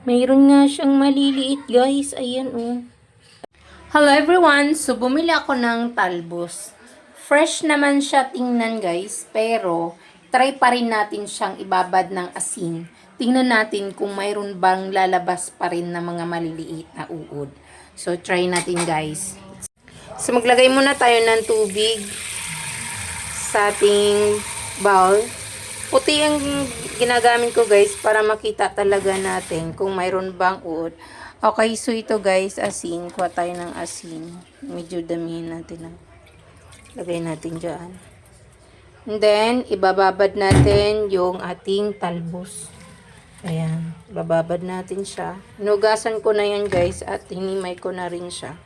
Mayroon nga siyang maliliit, guys. Ayan, oh. Hello, everyone. So, bumili ako ng talbos. Fresh naman siya tingnan, guys. Pero, try pa rin natin siyang ibabad ng asin. Tingnan natin kung mayroon bang lalabas pa rin na mga maliliit na uod. So, try natin, guys. So, maglagay muna tayo ng tubig sa ating bowl. Puti ang ginagamit ko, guys, para makita talaga natin kung mayroon bang uod. Okay, so ito, guys, asin. Kuha tayo ng asin. Medyo damihin natin. Lagay natin dyan. And then, ibababad natin yung ating talbos. Ayan, bababad natin siya. Inugasan ko na yan, guys, at hinimay ko na rin siya.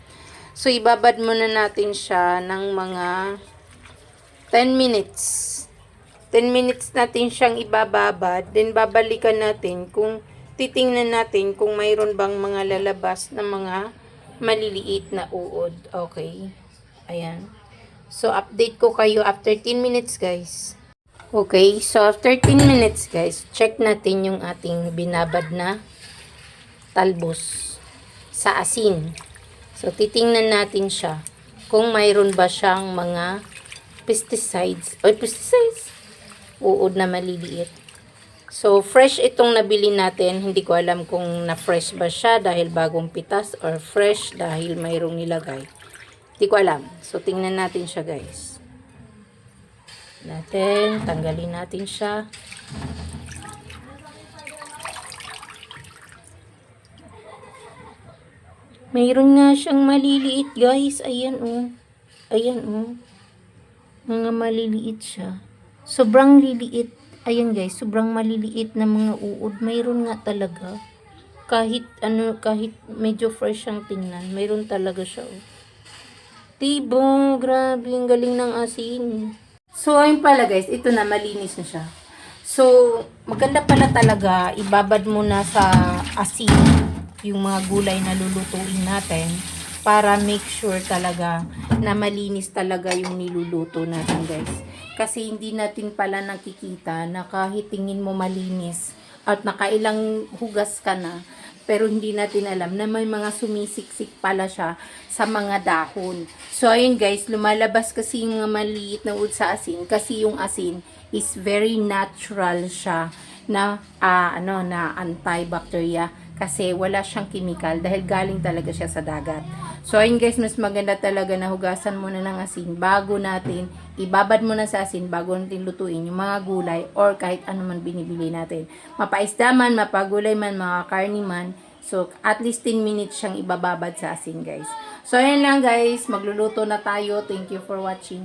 So, ibabad muna natin siya ng mga 10 minutes. 10 minutes natin siyang ibababad. Then, babalikan natin kung titingnan natin kung mayroon bang mga lalabas na mga maliliit na uod. Okay. Ayan. So, update ko kayo after 10 minutes, guys. Okay. So, after 10 minutes, guys, check natin yung ating binabad na talbos sa asin. So, titingnan natin siya kung mayroon ba siyang mga pesticides. Uod na maliliit. So, fresh itong nabili natin. Hindi ko alam kung na-fresh ba siya dahil bagong pitas or fresh dahil mayroong nilagay. Hindi ko alam. So, tingnan natin siya, guys. Tanggalin natin siya. Mayroon nga siyang maliliit, guys. Ayan, oh. Ayan, oh. Mga maliliit siya. Sobrang liliit. Ayan, guys. Sobrang maliliit na mga uod. Mayroon nga talaga. Kahit medyo fresh ang tingnan. Mayroon talaga siya, oh. Diba? Grabe. Ang galing ng asin. So, ayun pala, guys. Ito na. Malinis na siya. So, maganda pala talaga. Ibabad mo na sa asin yung mga gulay na lulutuin natin para make sure talaga na malinis talaga yung niluluto natin, guys. Kasi hindi natin pala nakikita na kahit tingin mo malinis at nakailang hugas ka na, pero hindi natin alam na may mga sumisiksik pala siya sa mga dahon. So, ayun, guys, lumalabas kasi yung mga maliit na uod sa asin kasi yung asin is very natural siya na na antibacteria kasi wala siyang chemical dahil galing talaga siya sa dagat. So, ayun, guys, mas maganda talaga na hugasan muna ng asin bago natin, ibabad muna sa asin bago natin lutuin yung mga gulay or kahit ano man binibili natin. Mapaisda man, mapagulay man, mga karni man. So, at least 10 minutes siyang ibababad sa asin, guys. So, ayun lang, guys. Magluluto na tayo. Thank you for watching.